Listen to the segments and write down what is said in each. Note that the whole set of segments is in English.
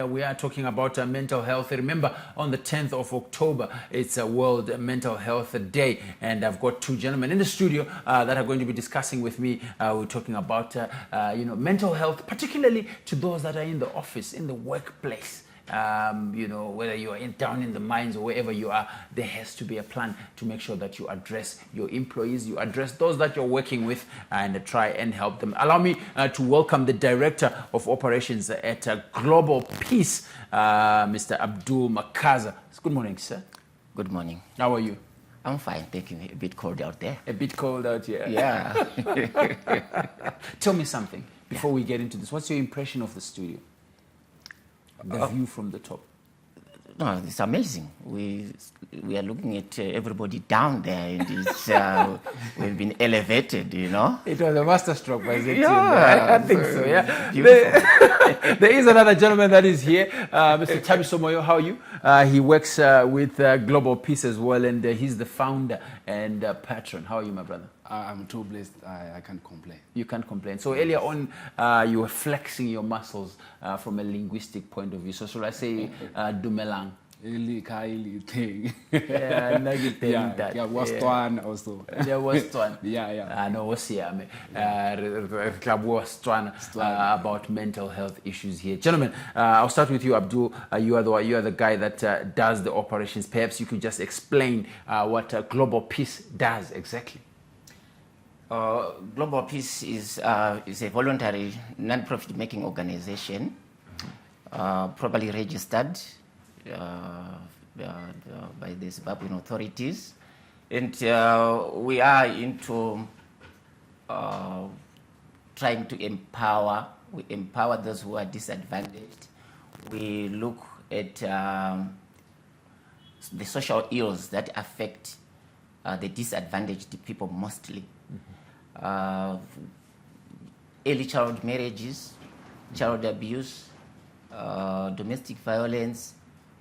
We are talking about mental health. Remember, on the 10th of October, it's a World Mental Health Day, and I've got two gentlemen in the studio that are going to be discussing with me. We're talking about, mental health, particularly to those that are in the office, in the workplace. Whether you are down in the mines or wherever you are, there has to be a plan to make sure that you address your employees, you address those that you're working with, and try and help them. Allow me to welcome the Director of Operations at Global Peace, Mr. Abdul Makaza. Good morning, sir. Good morning. How are you? I'm fine, thank you. A bit cold out there. A bit cold out here? Yeah. Tell me something before we get into this. What's your impression of the studio? The view from the top. No, it's amazing. We are looking at everybody down there, and it's we've been elevated, It was a masterstroke by the team. Yeah, I think so. Yeah. Beautiful. There is another gentleman that is here, Mr. Tabi Somoyo. How are you? He works with Global Peace as well, and he's the founder and patron. How are you, my brother? I'm too blessed. I can't complain. You can't complain. So earlier on, you were flexing your muscles from a linguistic point of view. So should I say dumelang? Thing. Yeah, was Twan also. There was Twan. Yeah. No, what's here? Club was Twan about mental health issues here. Gentlemen, I'll start with you, Abdul. You are the guy that does the operations. Perhaps you could just explain what Global Peace does exactly. Global Peace is a voluntary non-profit making organization, properly registered by the Zimbabwean authorities, and we are into trying to empower. We empower those who are disadvantaged. We look at the social ills that affect the disadvantaged people mostly. Early child marriages, child abuse, domestic violence.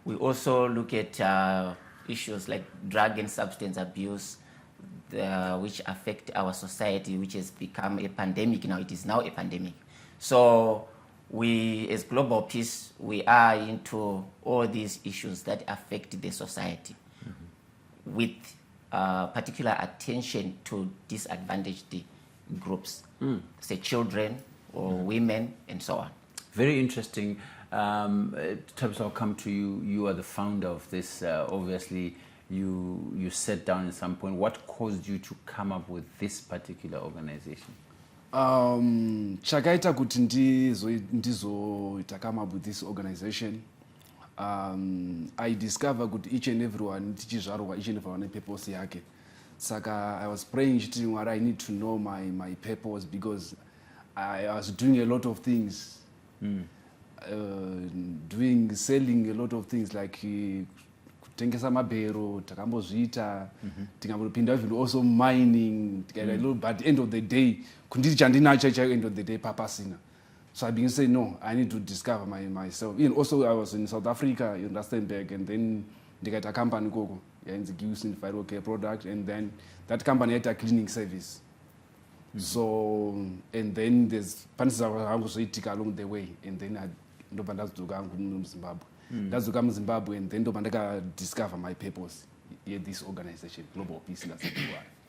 We also look at issues like drug and substance abuse, which affect our society, which has become a pandemic now. It is now a pandemic. So we, as Global Peace, we are into all these issues that affect the society, with particular attention to disadvantaged groups, say children or women and so on. Very interesting. Tabs, I'll come to you. You are the founder of this. Obviously, you sat down at some point. What caused you to come up with this particular organization? Chakaita kuti ndizoita come up with this organization. I discovered that each and everyone a purpose yake. Saka I was praying what I need to know my purpose, because I was doing a lot of things, selling a lot of things, like kutengesa mabhero takambozvita, tikambopinda even also mining, but at the end of the day kunditi chandinacho end of the day papasina. So I began to say, no, I need to discover myself. Also, I was in South Africa, you understand, and then they got a company, in the Gives in care product, and then that company had a cleaning service. So, and then there's panels along the way, and then I that's to go to Zimbabwe. That's to come to Zimbabwe, and then I discover my purpose in this organization, Global Peace.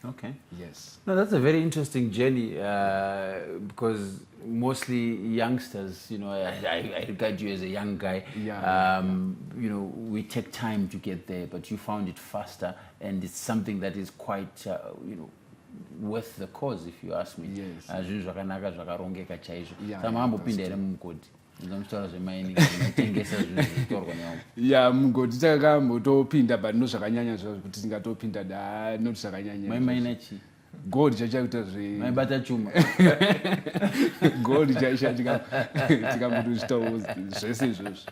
Okay. Yes. No, that's a very interesting journey, because mostly youngsters, I regard you as a young guy. Yeah. We take time to get there, but you found it faster, and it's something that is quite, worth the cause, if you ask me. Yes. Yeah, mugodi takambotopinda but no zvakanyanya kuti tingatopinda not zvakanyanya. God chachaita maibata chuma. God chaishandika tikambotochitawo zvese izvozvo.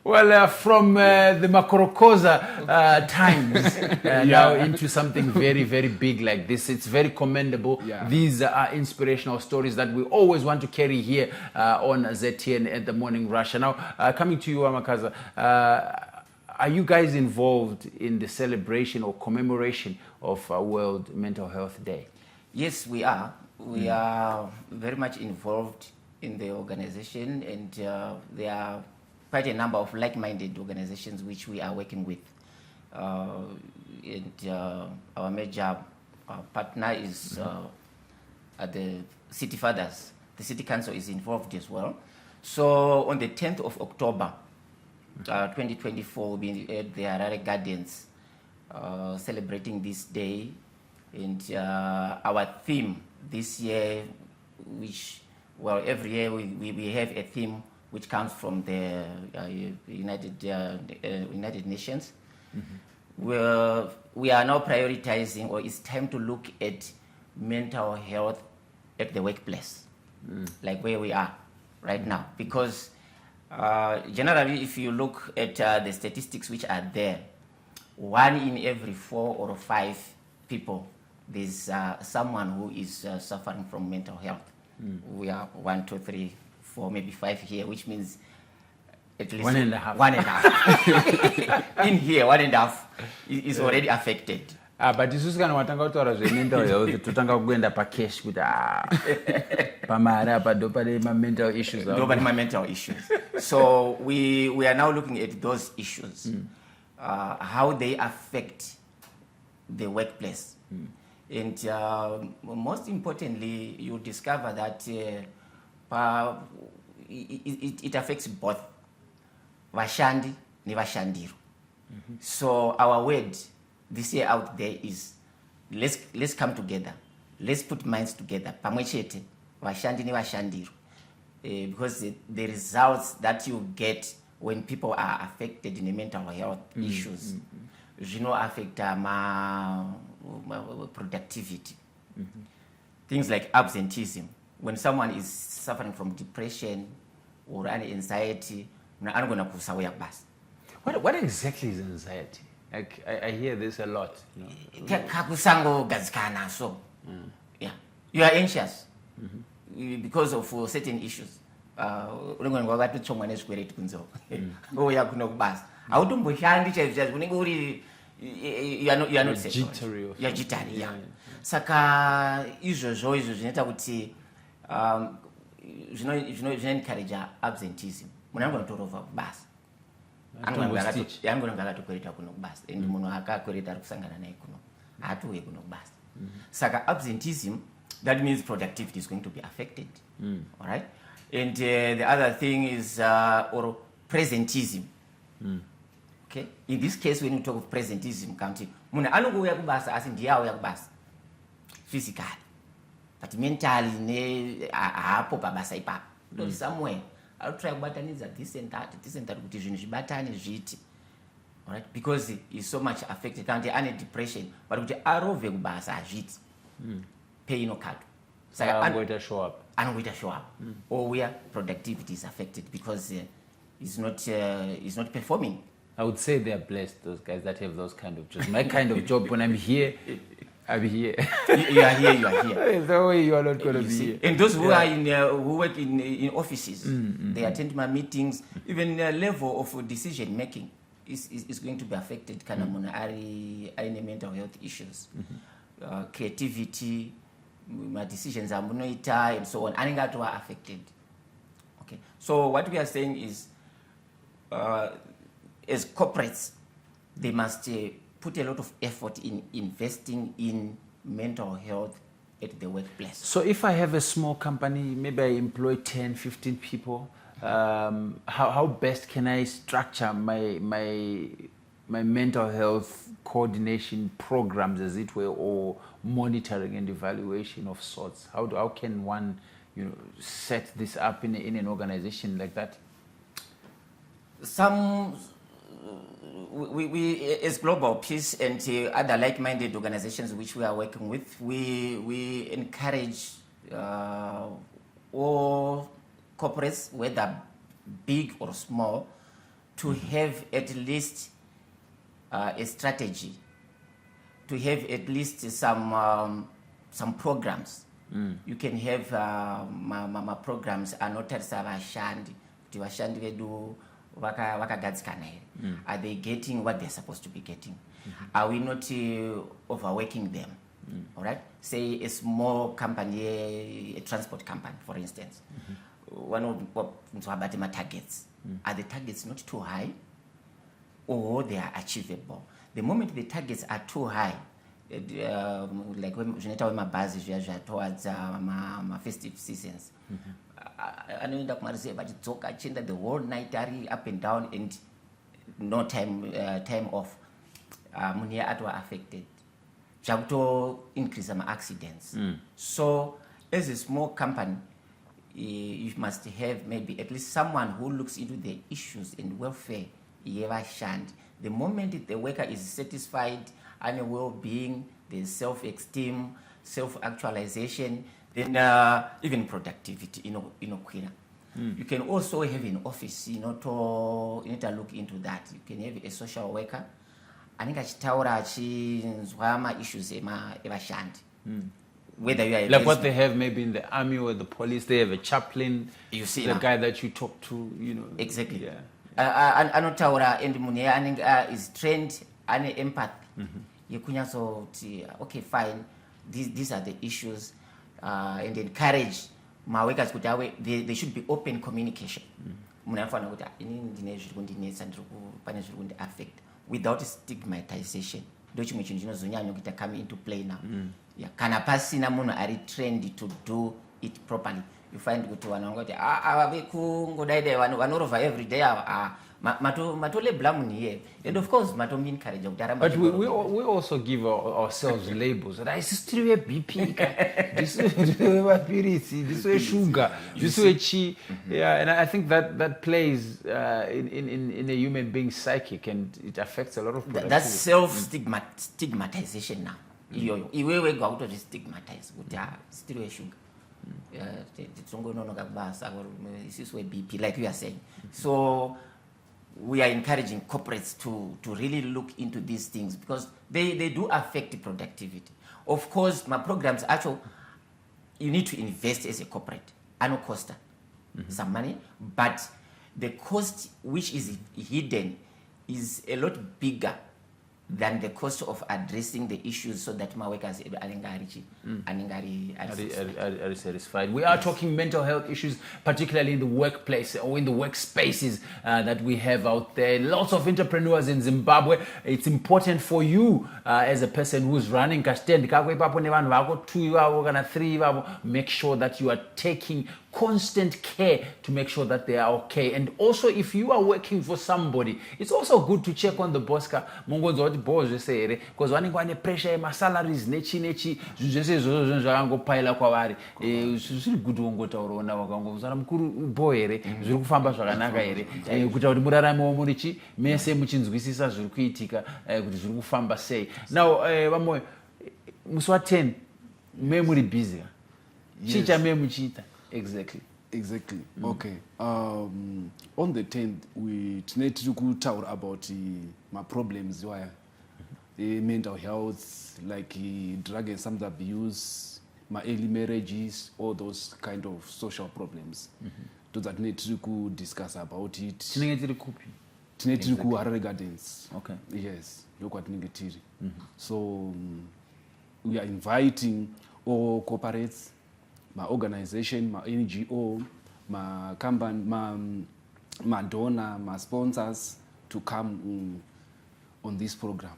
Well, from the Makorokoza times now into something very, very big like this. It's very commendable. Yeah. These are inspirational stories that we always want to carry here on ZTN at the Morning Rush. And now, coming to you, Amakaza, are you guys involved in the celebration or commemoration of World Mental Health Day? Yes, we are. We are very much involved in the organization, and there are quite a number of like-minded organizations which we are working with. Our major partner is the City Fathers. The City Council is involved as well. So on the 10th of October, 2024, we'll be at the Harare Gardens celebrating this day. And our theme this year, which, well, every year we have a theme which comes from the United Nations. Where we are now prioritizing, or it's time to look at mental health at the workplace, like where we are right now. Because generally, if you look at the statistics which are there, 1 in every 4 or 5 people, there's someone who is suffering from mental health. We are 1, 2, 3, 4, maybe 5 here, which means at least 1.5. 1.5. In here, 1.5 is already affected. But isusu kana watanga kutaura zvemental health totanga kuenda pacash kuti pamari apa ndo pane ma-mental issues. Nobody my mental issues. So we are now looking at those issues, how they affect the workplace. And most importantly, you discover that it affects both vashandi ne vashandiro. So our word this year out there is let's come together, let's put minds together, pamwe chete vashandi ne vashandiro, because the results that you get when people are affected in the mental health issues, affect productivity. Things like absenteeism. When someone is suffering from depression or anxiety, What exactly is anxiety? Like, I hear this a lot. Yeah, you are anxious because of certain issues. You are not safe. Jittery. You are jittery, yeah. Saka izvozvo zvinoita kuti encourage absenteeism. Munhu angonotorova kubasa. Anogona akatokwereta kuno kubasa. And munhu akakwereta ari kusangana naye kuno. Haatouye kuno kubasa. Saka absenteeism, that means productivity is going to be affected. All right? And the other thing is or presenteeism. Okay? In this case, when you talk of presenteeism, munhu anongouya kubasa asi ndiye auya kubasa physically, but mentally haapo pabasa ipapo. Somewhere I'll try kubatanidza this and that kuti zvinhu zvibatane zviti. All right? Because he's so much affected, kanti ane depression, but kuti arove kubasa hazviti. Pay inokatwa. Saka angoita show up. Or where productivity is affected because he's not performing. I would say they are blessed, those guys that have those kind of jobs. My kind of job, when I'm here, I'll be here. You are here. There's no way you are not going to be here. And those who are who work in offices, they attend my meetings, even the level of decision making is going to be affected. Kana muna ari mental health issues, creativity, my decisions are munoita and so on. Anenga to are affected. Okay. So what we are saying is, as corporates, they must put a lot of effort in investing in mental health at the workplace. So if I have a small company, maybe I employ 10, 15 people, how best can I structure my mental health coordination programs, as it were, or monitoring and evaluation of sorts? How can one set this up in an organization like that? We as Global Peace and other like-minded organizations which we are working with, we encourage all corporates, whether big or small, to have at least a strategy, to have at least some programs. You can have programs anotarisa vashandi kuti vashandi vedu vakagadzikana here. Are they getting what they're supposed to be getting? Are we not overworking them? All right? Say a small company, a transport company, for instance. One of my targets. Are the targets not too high, or they are achievable? The moment the targets are too high, like when mabhazi zviya towards festive seasons, anoenda kumarizeva vachidzoka achienda the whole night ari up and down and no time off, munhu iye atova affected, zvakuto increase accidents. So as a small company, you must have maybe at least someone who looks into the issues and welfare yevashandi. The moment the worker is satisfied and well-being, there's self-esteem, self-actualization, then even productivity, kwira. You can also have an office, you need to look into that. You can have a social worker, anenge achitaura achinzwa ma-issues evashandi. Whether you are like what they have maybe in the army or the police, they have a chaplain, you see the now. guy that you talk to, Exactly. Yeah. Anotaura and munhu anenge is trained, ane empathy. Yekunyatso okay, fine, these are the issues, and encourage my workers kuti there should be open communication. Munhu anofanira kuti ini ndine zviri kundinetsa, pane zviri kundi affect, without stigmatization. Ndo chimwe chinhu chinozonyanya kuita come into play now. Yeah, kana pasina munhu ari trained to do it properly, you find kuti vanhu vangoti ava vekungodaidai vanorova every day matolebla munhu iye, and of course matomuencourage kuti aramba. But we also give ourselves labels. This is still a BP, this is mapirisi, this is sugar, this is chi. Yeah, and I think that plays in a human being's psychic, and it affects a lot of productivity. That's self-stigmatization now. Iwewe stigmatize kuti still a sugar. This is where BP, like you are saying. So we are encouraging corporates to really look into these things, because they do affect productivity. Of course, my programs actually, you need to invest as a corporate. I know cost some money, but the cost which is hidden is a lot bigger than the cost of addressing the issues, so that my workers are satisfied. We are talking mental health issues, particularly in the workplace or in the workspaces that we have out there. Lots of entrepreneurs in Zimbabwe. It's important for you as a person who's running make sure that you are taking constant care to make sure that they are okay. And also, if you are working for somebody, it's also good to check on the boss, because vanenge vane pressure yemasalaries nechi zvese izvozvo zvakangopayila kwavari. Zviri good wongotaurawo navo vakangozara mukuru bo here, zviri kufamba zvakanaka here, kuita kuti muraramewo muri chi mese muchinzwisisa zviri kuitika, kuti zviri kufamba sei. Now vamwe musi wa10 me muri busy, chii chame muchiita exactly? Okay. On the 10th we tine tiri kutaura about my problems waya mental health, like drug and substance abuse, my early marriages, all those kind of social problems. Those that need to discuss about it. Tinenge tiri kupi? Tine tiri ku Harare Gardens. Okay. Yes, yoko tinenge tiri. So we are inviting all corporates, my organization, my NGO, my company, my donor, my sponsors to come on this program.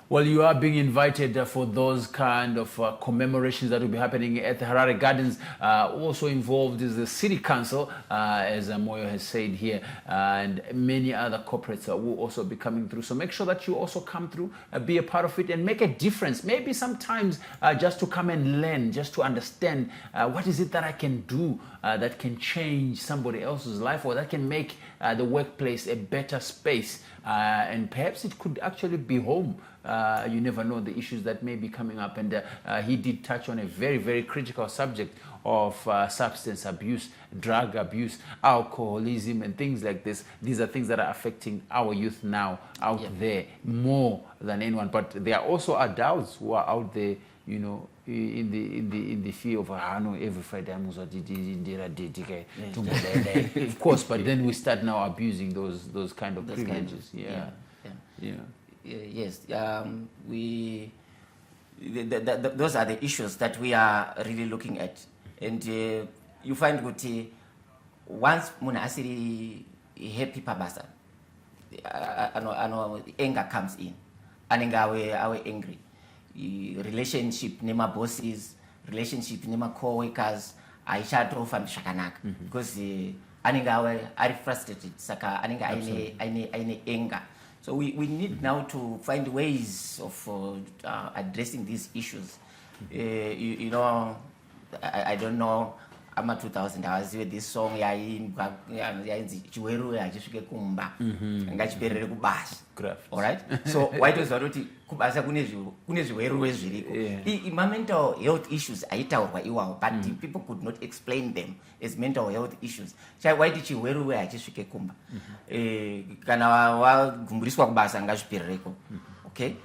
Well, you are being invited for those kind of commemorations that will be happening at the Harare Gardens. Also involved is the City Council, as Moyo has said here, and many other corporates will also be coming through. So make sure that you also come through, be a part of it, and make a difference. Maybe sometimes just to come and learn, just to understand what is it that I can do that can change somebody else's life, or that can make the workplace a better space. And perhaps it could actually be home. You never know the issues that may be coming up. And he did touch on a very, very critical subject of substance abuse, drug abuse, alcoholism, and things like this. These are things that are affecting our youth now out there more than anyone. But there are also adults who are out there, you know, in the fear of no, every Friday I'm of course, but then we start now abusing those kind of privileges. Yes, those are the issues that we are really looking at, and you find that once munhu asiri happy pabasa, anger comes in. Anenge awe angry. Relationship nema bosses, relationship nema co-workers, aichatofambi zvakanaka. Because anenge ari frustrated, saka anenge aine anger. So we need now to find ways of addressing these issues. You know, I don't know, ama 2000 hours with this song yainzi chiweru yachisvike kumba ngachiperere kubasa. All right. So why does kuti kubasa kune zviweru zviriko? My mental health issues aitaurwa iwawo, but people could not explain them as mental health issues. Why did chiweru yachisvike kumba? Kana wagumburiswa kubasa ngazviperereko. Okay.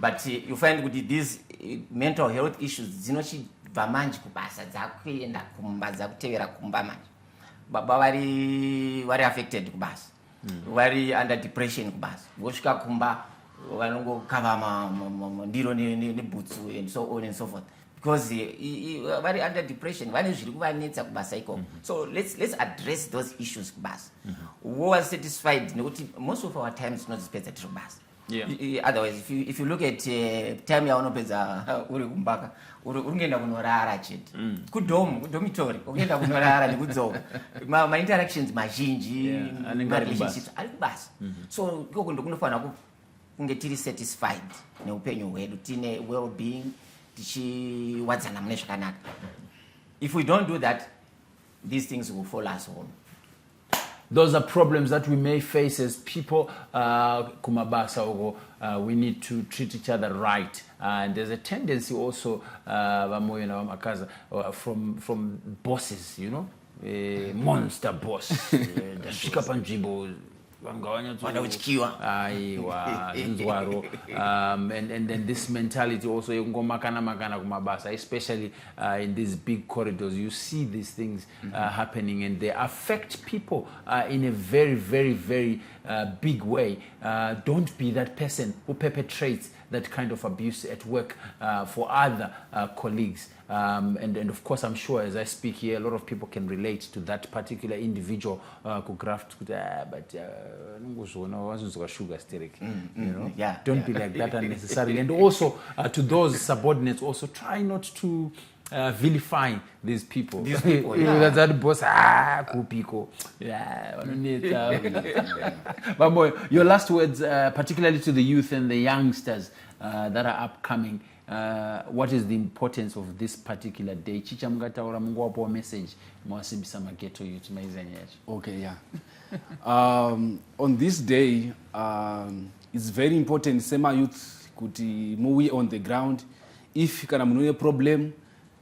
But you find kuti these mental health issues dzinochibva manje kubasa dzakuenda kumba dzakutevera kumba manje. Baba vari affected kubasa. Vari under depression kubasa. Vosvika kumba vanongokava ndiro nebhutsu and so on and so forth. Because vari under depression, vane zviri kuvanetsa kubasa ikoko. So let's address those issues kubasa. Who was satisfied nekuti most of our time is not spent at kubasa. Otherwise, if you look at time yaunopedza uri kumbaka ungeenda kunorara chete kudhomitory ungeenda kunorara nekudzoka ma interactions mazhinji ma relationships ari kubasa. So ikoko ndokunofanira kunge tiri satisfied neupenyu hwedu, tine well being, tichiwadzana mune zvakanaka. If we don't do that, these things will fall us home. Those are problems that we may face as people. Kumabasa, we need to treat each other right. And there's a tendency also from bosses, you know, monster boss. And then this mentality also, especially in these big corridors, you see these things happening, and they affect people in a very, very, very big way. Don't be that person who perpetrates that kind of abuse at work for other colleagues. And of course, I'm sure as I speak here, a lot of people can relate to that particular individual who graft, but sugar steric, you know. Don't be like that unnecessarily. And also to those subordinates, also try not to vilify these people. That boss, kupiko. But boy, your last words, particularly to the youth and the youngsters that are upcoming. What is the importance of this particular day? Chicha mungataura mungowapo message mwasimbisa mageto youth maizanyacho. Okay, yeah. On this day, it's very important sema youth kuti muwe on the ground. If kana munune problem,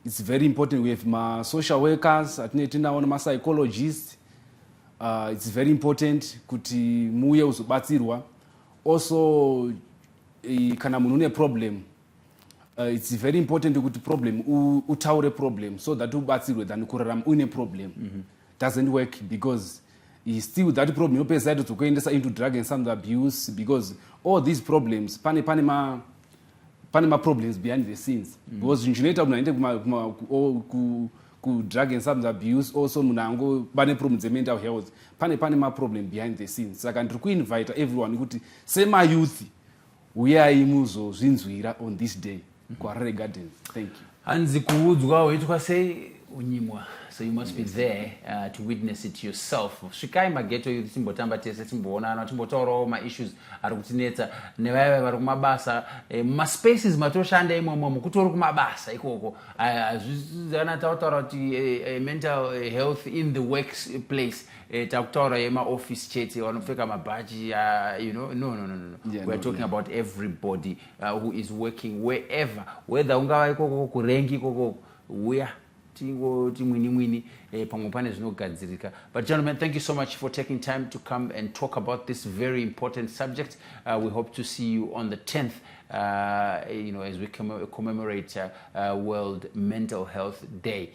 it's very important we have ma social workers, atinaona ma psychologists. It's very important kuti muwe uzobatsirwa. Also kana munune problem, it's very important kuti problem utaure problem so that ubatsirwe than kurarama une problem. Doesn't work because still that problem opeza to kuendesa into drug and substance abuse, because all these problems pane ma problems behind the scenes. Because njinoita unaende ku drug and substance abuse, also munango bane problems mental health, pane ma problem behind the scenes. Saka ndiri kuinvite everyone kuti sema youth uyai muzo zvinzwira on this day Kwarere Gardens. Thank you. Hanzi kuudzwa weitwa sei unyimwa. So you must be there to witness it yourself. Svikai mageto youth timbotamba tese timboonana timbotaurawo ma issues ari kutinetsa nevaya vari kumabasa ma spaces matoshanda imomo kutori kumabasa ikoko azvizana tautaura kuti mental health in the workplace takutaura yema office chete vanopfeka mabhaji you know no yeah, we're talking about everybody who is working wherever, whether ungava ikoko kurengi ikoko uya timwini pamwe pane zvinogadzirika. But gentlemen, thank you so much for taking time to come and talk about this very important subject. We hope to see you on the 10th, you know, as we commemorate World Mental Health Day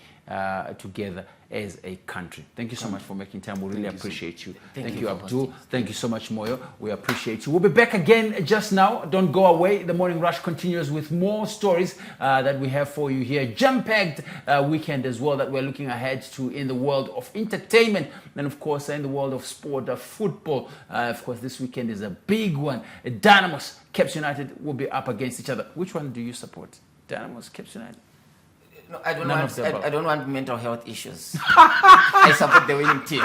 together as a country. Thank you so much for making time. We really appreciate you. Thank Thank you you, for Abdul. hosting. Thank you so much, Moyo. We appreciate you. We'll be back again just now. Don't go away. The Morning Rush continues with more stories that we have for you here. Jam-packed weekend as well that we're looking ahead to in the world of entertainment and, of course, in the world of sport, football. Of course, this weekend is a big one. Dynamos, Caps United will be up against each other. Which one do you support? Dynamos, Caps United? No, I don't None want. of the above. I don't want mental health issues. I support the winning team.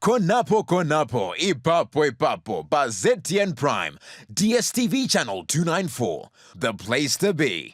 Konapo, ipapo, ba ZTN Prime, DSTV channel 294, the place to be.